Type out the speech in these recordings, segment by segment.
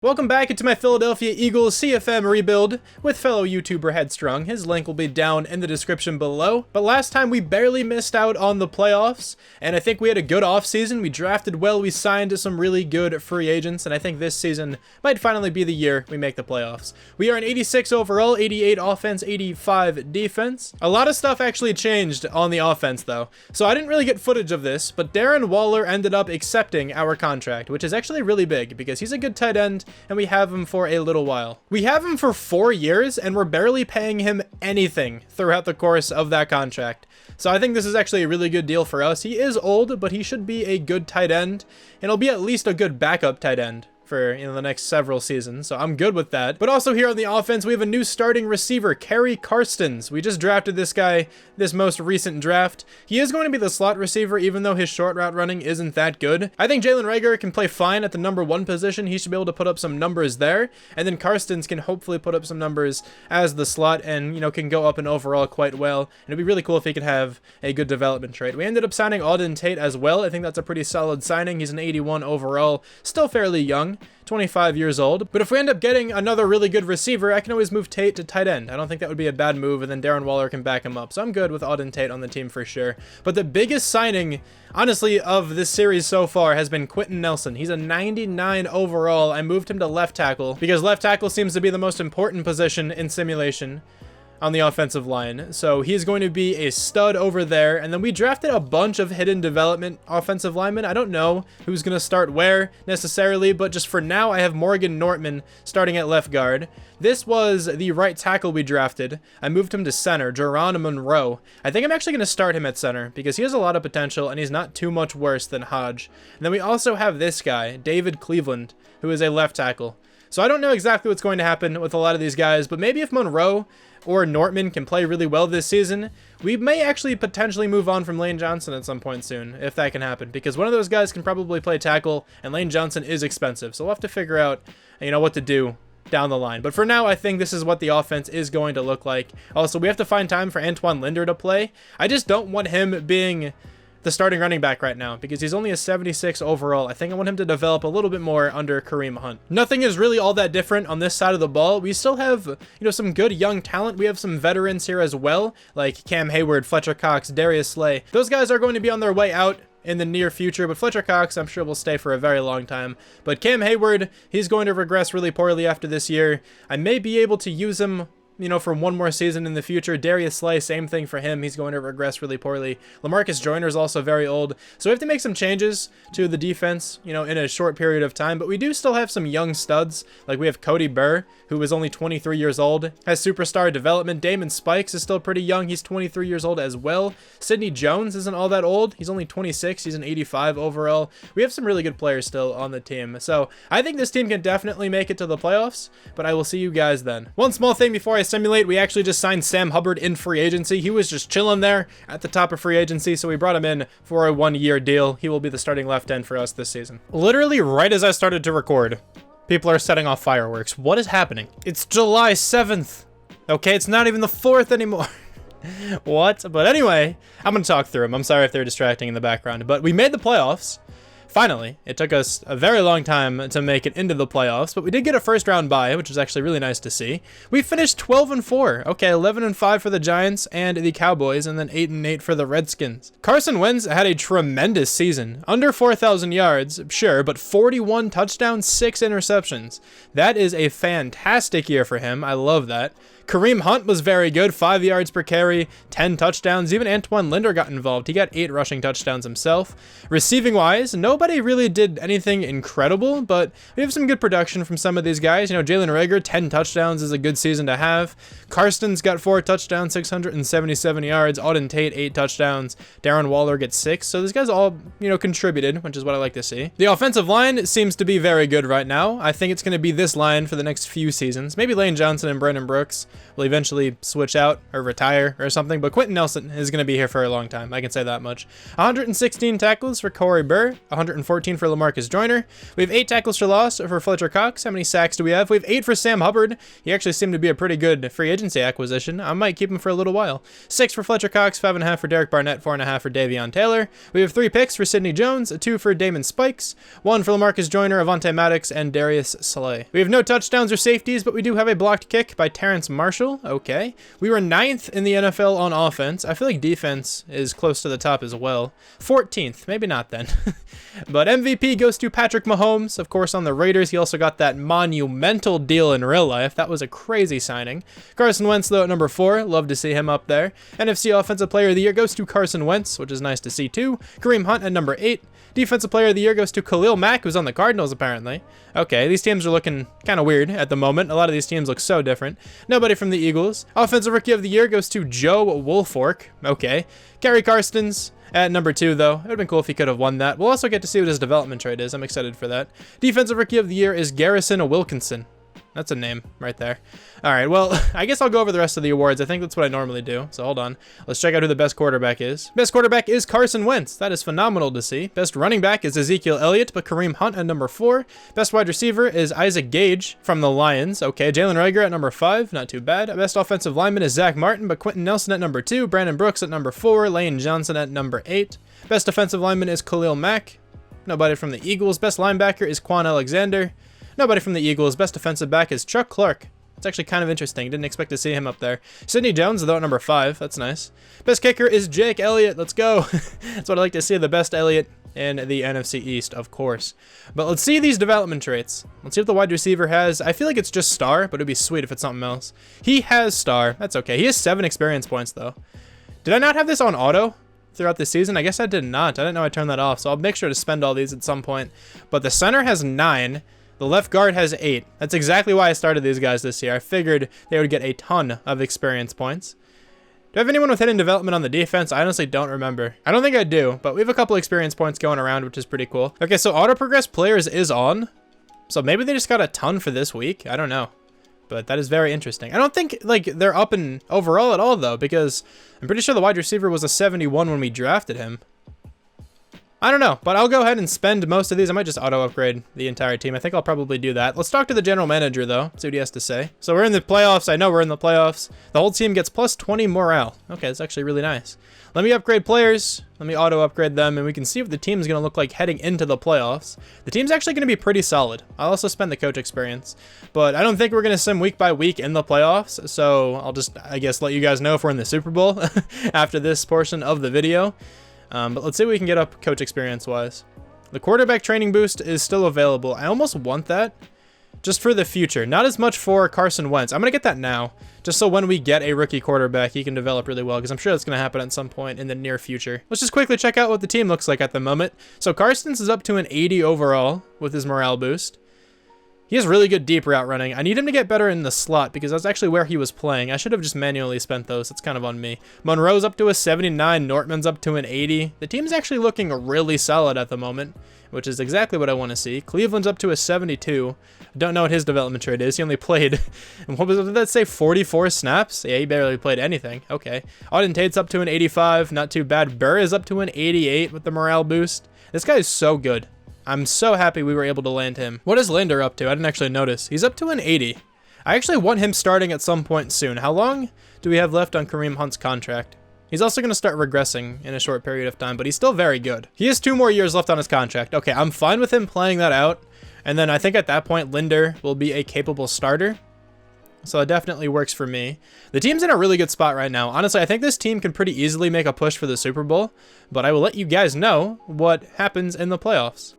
Welcome back into my Philadelphia Eagles CFM rebuild with fellow YouTuber Headstrong. His link will be down in the description below. But last time we barely missed out on the playoffs, and I think we had a good offseason. We drafted well, we signed some really good free agents, and I think this season might finally be the year we make the playoffs. We are an 86 overall, 88 offense, 85 defense. A lot of stuff actually changed on the offense though, so I didn't really get footage of this, but Darren Waller ended up accepting our contract, which is actually really big because he's a good tight end, and we have him for a little while. We have him for 4 years, and we're barely paying him anything throughout the course of that contract. So I think this is actually a really good deal for us. He is old, but he should be a good tight end, and he'll be at least a good backup tight end for the next several seasons, so I'm good with that. But also here on the offense, we have a new starting receiver, Kerry Karstens. We just drafted this guy this most recent draft. He is going to be the slot receiver, even though his short route running isn't that good. I think Jalen Reagor can play fine at the number 1 position. He should be able to put up some numbers there, and then Karstens can hopefully put up some numbers as the slot and, can go up and overall quite well. And it'd be really cool if he could have a good development trait. We ended up signing Auden Tate as well. I think that's a pretty solid signing. He's an 81 overall, still fairly young. 25 years old, but if we end up getting another really good receiver, I can always move Tate to tight end. I don't think that would be a bad move, and then Darren Waller can back him up, so I'm good with Auden Tate on the team for sure. But the biggest signing, honestly, of this series so far has been Quentin Nelson. He's a 99 overall. I moved him to left tackle because left tackle seems to be the most important position in simulation on the offensive line. So he's going to be a stud over there. And then we drafted a bunch of hidden development offensive linemen. I don't know who's going to start where necessarily, but just for now, I have Morgan Nortman starting at left guard. This was the right tackle we drafted. I moved him to center, Jerron Monroe. I think I'm actually going to start him at center because he has a lot of potential and he's not too much worse than Hodge. And then we also have this guy, David Cleveland, who is a left tackle. So I don't know exactly what's going to happen with a lot of these guys, but maybe if Monroe or Nortman can play really well this season, we may actually potentially move on from Lane Johnson at some point soon, if that can happen, because one of those guys can probably play tackle, and Lane Johnson is expensive, so we'll have to figure out, what to do down the line. But for now, I think this is what the offense is going to look like. Also, we have to find time for Antoine Linder to play. I just don't want him being the starting running back right now because he's only a 76 overall. I think I want him to develop a little bit more under Kareem Hunt. Nothing is really all that different on this side of the ball. We still have, some good young talent. We have some veterans here as well, like Cam Hayward, Fletcher Cox, Darius Slay. Those guys are going to be on their way out in the near future, but Fletcher Cox, I'm sure will stay for a very long time. But Cam Hayward, he's going to regress really poorly after this year. I may be able to use him for one more season in the future. Darius Slay, same thing for him. He's going to regress really poorly. LaMarcus Joyner is also very old. So we have to make some changes to the defense, in a short period of time. But we do still have some young studs. Like we have Cody Burr, who is only 23 years old, has superstar development. Damon Spikes is still pretty young. He's 23 years old as well. Sidney Jones isn't all that old. He's only 26. He's an 85 overall. We have some really good players still on the team. So I think this team can definitely make it to the playoffs, but I will see you guys then. One small thing before I simulate, we actually just signed Sam Hubbard in free agency. He was just chilling there at the top of free agency, so we brought him in for a 1-year deal. He will be the starting left end for us this season. Literally right as I started to record, people are setting off fireworks. What is happening? It's July 7th. Okay, it's not even the 4th anymore. What? But anyway, I'm going to talk through them. I'm sorry if they're distracting in the background, but we made the playoffs. Finally, it took us a very long time to make it into the playoffs, but we did get a first round bye, which was actually really nice to see. We finished 12-4. Okay, 11-5 for the Giants and the Cowboys, and then 8-8 for the Redskins. Carson Wentz had a tremendous season. Under 4,000 yards, sure, but 41 touchdowns, 6 interceptions. That is a fantastic year for him. I love that. Kareem Hunt was very good, 5 yards per carry, 10 touchdowns. Even Antoine Linder got involved. He got 8 rushing touchdowns himself. Receiving wise, nobody really did anything incredible, but we have some good production from some of these guys. Jalen Reagor, 10 touchdowns is a good season to have. Karstens got 4 touchdowns, 677 yards. Auden Tate, 8 touchdowns. Darren Waller gets 6. So these guys all, contributed, which is what I like to see. The offensive line seems to be very good right now. I think it's going to be this line for the next few seasons. Maybe Lane Johnson and Brandon Brooks will eventually switch out or retire or something, but Quentin Nelson is going to be here for a long time. I can say that much. 116 tackles for Corey Burr, 114 for LaMarcus Joyner. We have 8 tackles for loss for Fletcher Cox. How many sacks do we have? We have 8 for Sam Hubbard. He actually seemed to be a pretty good free agency acquisition. I might keep him for a little while. 6 for Fletcher Cox, 5.5 for Derek Barnett, 4.5 for Davion Taylor. We have 3 picks for Sidney Jones, 2 for Damon Spikes, 1 for LaMarcus Joyner, Avonte Maddox, and Darius Slay. We have no touchdowns or safeties, but we do have a blocked kick by Terrence Marshall. Okay. We were 9th in the NFL on offense. I feel like defense is close to the top as well. 14th, maybe not then. But MVP goes to Patrick Mahomes, of course, on the Raiders. He also got that monumental deal in real life. That was a crazy signing. Carson Wentz, though, at number 4. Love to see him up there. NFC Offensive Player of the Year goes to Carson Wentz, which is nice to see, too. Kareem Hunt at number 8. Defensive Player of the Year goes to Khalil Mack, who's on the Cardinals, apparently. Okay, these teams are looking kind of weird at the moment. A lot of these teams look so different. Nobody from the Eagles. Offensive Rookie of the Year goes to Joe Woolfork. Okay. Gary Karstens at number 2, though. It would have been cool if he could have won that. We'll also get to see what his development trade is. I'm excited for that. Defensive Rookie of the Year is Garrison Wilkinson. That's a name right there. All right, well, I guess I'll go over the rest of the awards. I think that's what I normally do. So hold on. Let's check out who the best quarterback is. Best quarterback is Carson Wentz. That is phenomenal to see. Best running back is Ezekiel Elliott, but Kareem Hunt at number 4. Best wide receiver is Isaac Gage from the Lions. Okay, Jalen Reagor at number 5. Not too bad. Best offensive lineman is Zach Martin, but Quentin Nelson at number 2. Brandon Brooks at number 4. Lane Johnson at number 8. Best defensive lineman is Khalil Mack. Nobody from the Eagles. Best linebacker is Quan Alexander. Nobody from the Eagles. Best defensive back is Chuck Clark. It's actually kind of interesting. Didn't expect to see him up there. Sidney Jones, though, at number 5. That's nice. Best kicker is Jake Elliott. Let's go. That's what I like to see. The best Elliott in the NFC East, of course. But let's see these development traits. Let's see what the wide receiver has. I feel like it's just star, but it'd be sweet if it's something else. He has star. That's okay. He has 7 experience points, though. Did I not have this on auto throughout the season? I guess I did not. I didn't know I turned that off, so I'll make sure to spend all these at some point. But the center has 9. The left guard has 8. That's exactly why I started these guys this year. I figured they would get a ton of experience points. Do I have anyone with hidden development on the defense? I honestly don't remember. I don't think I do, but we have a couple experience points going around, which is pretty cool. Okay, so auto progress players is on. So maybe they just got a ton for this week. I don't know. But that is very interesting. I don't think like they're up in overall at all, though, because I'm pretty sure the wide receiver was a 71 when we drafted him. I don't know, but I'll go ahead and spend most of these. I might just auto-upgrade the entire team. I think I'll probably do that. Let's talk to the general manager, though, see what he has to say. So we're in the playoffs. I know we're in the playoffs. The whole team gets plus 20 morale. Okay, that's actually really nice. Let me upgrade players. Let me auto-upgrade them, and we can see what the team is going to look like heading into the playoffs. The team's actually going to be pretty solid. I'll also spend the coach experience, but I don't think we're going to sim week by week in the playoffs, so I'll just, I guess, let you guys know if we're in the Super Bowl after this portion of the video. But let's see what we can get up coach experience-wise. The quarterback training boost is still available. I almost want that just for the future. Not as much for Carson Wentz. I'm going to get that now, just so when we get a rookie quarterback, he can develop really well, because I'm sure that's going to happen at some point in the near future. Let's just quickly check out what the team looks like at the moment. So Carson's is up to an 80 overall with his morale boost. He has really good deep route running. I need him to get better in the slot because that's actually where he was playing. I should have just manually spent those. It's kind of on me. Monroe's up to a 79. Nortman's up to an 80. The team's actually looking really solid at the moment, which is exactly what I want to see. Cleveland's up to a 72. I don't know what his development trade is. He only played, what did that say, 44 snaps? Yeah, he barely played anything. Okay. Auden Tate's up to an 85. Not too bad. Burr is up to an 88 with the morale boost. This guy is so good. I'm so happy we were able to land him. What is Linder up to? I didn't actually notice. He's up to an 80. I actually want him starting at some point soon. How long do we have left on Kareem Hunt's contract? He's also going to start regressing in a short period of time, but he's still very good. He has 2 more years left on his contract. Okay, I'm fine with him playing that out. And then I think at that point, Linder will be a capable starter. So it definitely works for me. The team's in a really good spot right now. Honestly, I think this team can pretty easily make a push for the Super Bowl, but I will let you guys know what happens in the playoffs.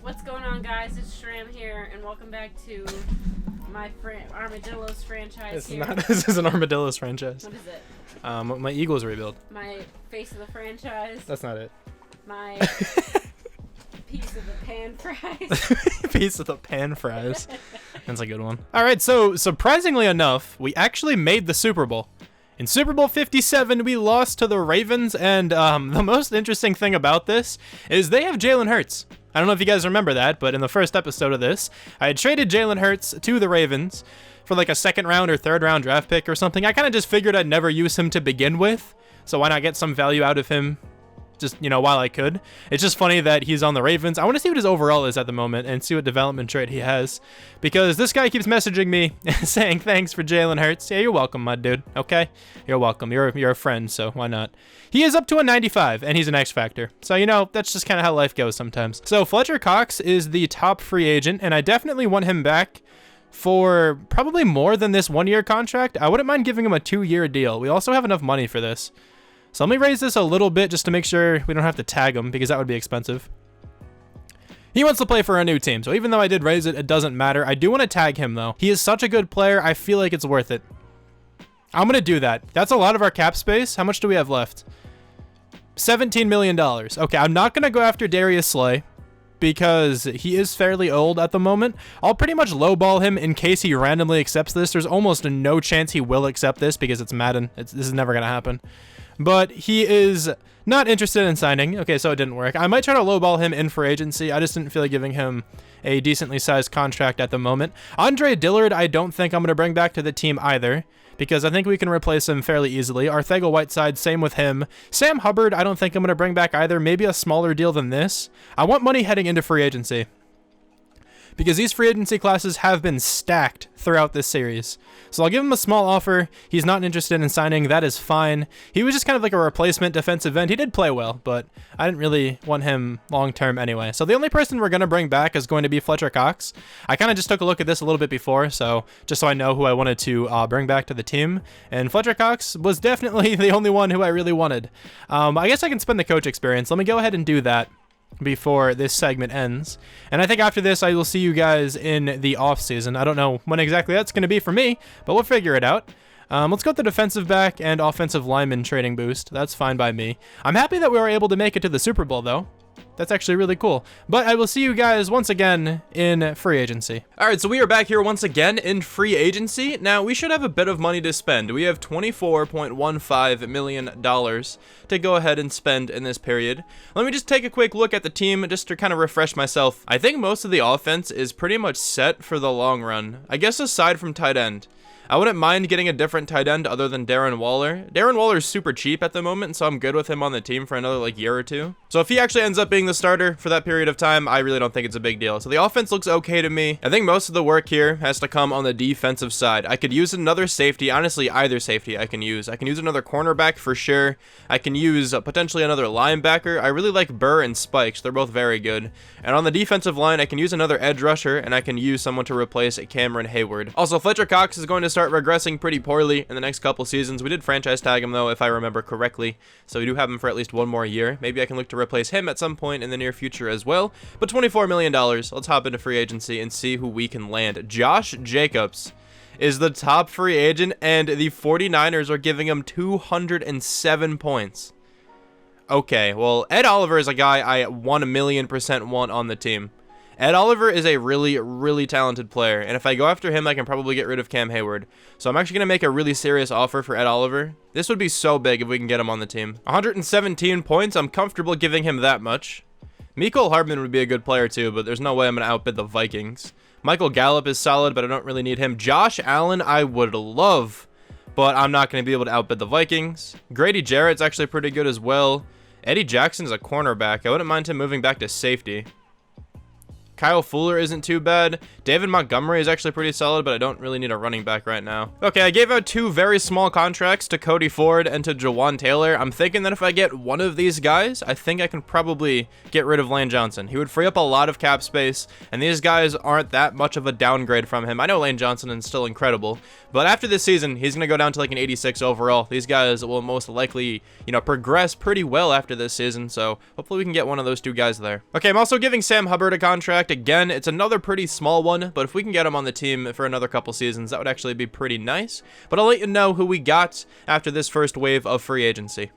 What's going on, guys? It's Shram here, and welcome back to my Armadillos franchise here. This is an Armadillos franchise. What is it? My Eagles rebuild. My face of the franchise. That's not it. My piece of the pan fries. Piece of the pan fries. That's a good one. All right, so surprisingly enough, we actually made the Super Bowl. In Super Bowl 57, we lost to the Ravens, and the most interesting thing about this is they have Jalen Hurts. I don't know if you guys remember that, but in the first episode of this, I had traded Jalen Hurts to the Ravens for like a 2nd round or 3rd round draft pick or something. I kind of just figured I'd never use him to begin with, so why not get some value out of him just, you know, while I could. It's just funny that he's on the Ravens. I want to see what his overall is at the moment and see what development trait he has, because this guy keeps messaging me saying thanks for Jalen Hurts. Yeah, you're welcome, my dude. Okay, you're welcome. You're a friend, so why not? He is up to a 95, and he's an X factor. So, you know, that's just kind of how life goes sometimes. So Fletcher Cox is the top free agent, and I definitely want him back for probably more than this 1-year contract. I wouldn't mind giving him a 2-year deal. We also have enough money for this. So let me raise this a little bit just to make sure we don't have to tag him, because that would be expensive. He wants to play for a new team, so even though I did raise it, it doesn't matter. I do want to tag him, though. He is such a good player, I feel like it's worth it. I'm going to do that. That's a lot of our cap space. How much do we have left? $17 million. Okay, I'm not going to go after Darius Slay, because he is fairly old at the moment. I'll pretty much lowball him in case he randomly accepts this. There's almost no chance he will accept this because it's Madden. This is never going to happen. But he is not interested in signing. Okay, so it didn't work. I might try to lowball him in free agency. I just didn't feel like giving him a decently sized contract at the moment. Andre Dillard, I don't think I'm going to bring back to the team either, because I think we can replace him fairly easily. Arcega-Whiteside, same with him. Sam Hubbard, I don't think I'm going to bring back either. Maybe a smaller deal than this. I want money heading into free agency, because these free agency classes have been stacked throughout this series. So I'll give him a small offer. He's not interested in signing. That is fine. He was just kind of like a replacement defensive end. He did play well, but I didn't really want him long-term anyway. So the only person we're going to bring back is going to be Fletcher Cox. I kind of just took a look at this a little bit before, so just so I know who I wanted to bring back to the team. And Fletcher Cox was definitely the only one who I really wanted. I guess I can spend the coach experience. Let me go ahead and do that before this segment ends, and I think after this I will see you guys in the off season. I don't know when exactly that's going to be for me, but we'll figure it out. Let's go with the defensive back and offensive lineman trading boost. That's fine by me. I'm happy that we were able to make it to the Super Bowl, though. That's actually really cool. But I will see you guys once again in free agency. All right, so we are back here once again in free agency. Now, we should have a bit of money to spend. We have $24.15 million to go ahead and spend in this period. Let me just take a quick look at the team just to kind of refresh myself. I think most of the offense is pretty much set for the long run. I guess aside from tight end. I wouldn't mind getting a different tight end other than Darren Waller. Darren Waller is super cheap at the moment, so I'm good with him on the team for another year or two. So if he actually ends up being the starter for that period of time, I really don't think it's a big deal. So the offense looks okay to me. I think most of the work here has to come on the defensive side. I could use another safety. Honestly, either safety I can use. I can use another cornerback for sure. I can use potentially another linebacker. I really like Burr and Spikes. They're both very good. And on the defensive line, I can use another edge rusher, and I can use someone to replace Cameron Hayward. Also, Fletcher Cox is going to start regressing pretty poorly in the next couple seasons. We did franchise tag him, though, if I remember correctly, so we do have him for at least one more year. Maybe I can look to replace him at some point in the near future as well. But $24 million. Let's hop into free agency and see who we can land. Josh Jacobs is the top free agent, and the 49ers are giving him 207 points. Okay, well, Ed Oliver is a guy I 1,000,000% want on the team. Ed Oliver is a really, really talented player, and if I go after him, I can probably get rid of Cam Hayward. So I'm actually going to make a really serious offer for Ed Oliver. This would be so big if we can get him on the team. 117 points, I'm comfortable giving him that much. Mecole Hardman would be a good player too, but there's no way I'm going to outbid the Vikings. Michael Gallup is solid, but I don't really need him. Josh Allen, I would love, but I'm not going to be able to outbid the Vikings. Grady Jarrett's actually pretty good as well. Eddie Jackson's a cornerback. I wouldn't mind him moving back to safety. Kyle Fuller isn't too bad. David Montgomery is actually pretty solid, but I don't really need a running back right now. Okay, I gave out 2 very small contracts to Cody Ford and to Jawan Taylor. I'm thinking that if I get one of these guys, I think I can probably get rid of Lane Johnson. He would free up a lot of cap space, and these guys aren't that much of a downgrade from him. I know Lane Johnson is still incredible, but after this season, he's going to go down to an 86 overall. These guys will most likely, progress pretty well after this season, so hopefully we can get one of those 2 guys there. Okay, I'm also giving Sam Hubbard a contract. Again, it's another pretty small one, but if we can get him on the team for another couple seasons, that would actually be pretty nice. But I'll let you know who we got after this first wave of free agency.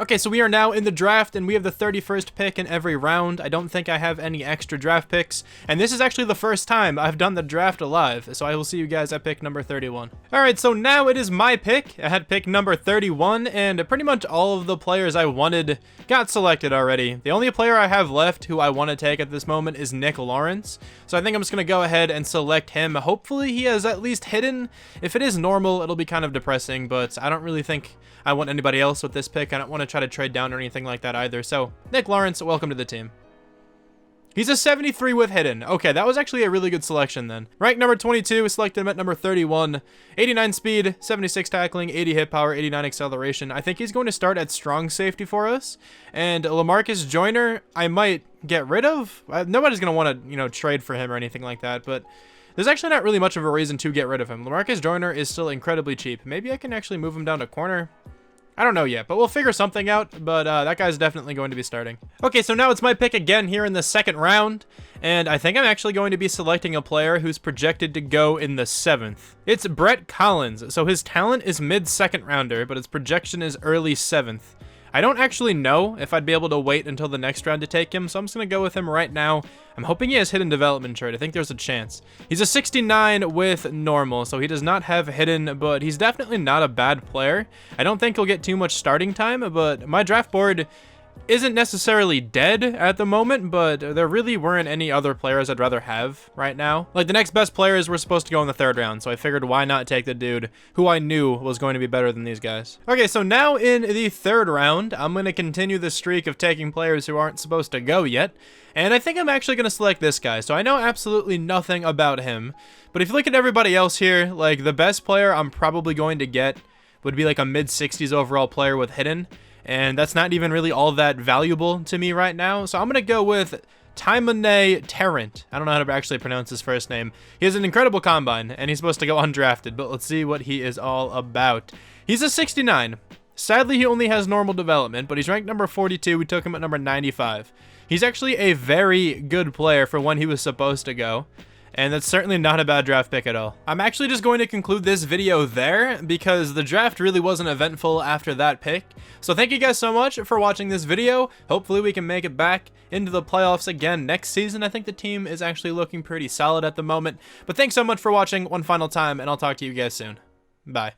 Okay, so we are now in the draft, and we have the 31st pick in every round. I don't think I have any extra draft picks, and this is actually the first time I've done the draft live, so I will see you guys at pick number 31. Alright, so now it is my pick. I had pick number 31, and pretty much all of the players I wanted got selected already. The only player I have left who I want to take at this moment is Nick Lawrence, so I think I'm just going to go ahead and select him. Hopefully he has at least hidden. If it is normal, it'll be kind of depressing, but I don't really think I want anybody else with this pick. I don't want to try to trade down or anything like that either. So, Nick Lawrence, welcome to the team. He's a 73 with hidden. Okay, that was actually a really good selection then. Rank number 22, selected him at number 31. 89 speed, 76 tackling, 80 hit power, 89 acceleration. I think he's going to start at strong safety for us. And LaMarcus Joyner, I might get rid of. Nobody's going to want to, trade for him or anything like that, but there's actually not really much of a reason to get rid of him. LaMarcus Joyner is still incredibly cheap. Maybe I can actually move him down to corner. I don't know yet, but we'll figure something out, but that guy's definitely going to be starting. Okay, so now it's my pick again here in the second round, and I think I'm actually going to be selecting a player who's projected to go in the 7th. It's Brett Collins, so his talent is mid-second rounder, but his projection is early 7th. I don't actually know if I'd be able to wait until the next round to take him, so I'm just going to go with him right now. I'm hoping he has hidden development trait. I think there's a chance. He's a 69 with normal, so he does not have hidden, but he's definitely not a bad player. I don't think he'll get too much starting time, but my draft board isn't necessarily dead at the moment, but there really weren't any other players I'd rather have right now. Like, the next best players were supposed to go in the 3rd round, so I figured why not take the dude who I knew was going to be better than these guys. Okay, so now in the 3rd round, I'm going to continue the streak of taking players who aren't supposed to go yet, and I think I'm actually going to select this guy. So I know absolutely nothing about him, but if you look at everybody else here, like, the best player I'm probably going to get would be like a mid-60s overall player with hidden. And that's not even really all that valuable to me right now. So I'm going to go with Taimane Tarrant. I don't know how to actually pronounce his first name. He has an incredible combine, and he's supposed to go undrafted, but let's see what he is all about. He's a 69. Sadly, he only has normal development, but he's ranked number 42. We took him at number 95. He's actually a very good player for when he was supposed to go. And that's certainly not a bad draft pick at all. I'm actually just going to conclude this video there because the draft really wasn't eventful after that pick. So thank you guys so much for watching this video. Hopefully we can make it back into the playoffs again next season. I think the team is actually looking pretty solid at the moment. But thanks so much for watching one final time, and I'll talk to you guys soon. Bye.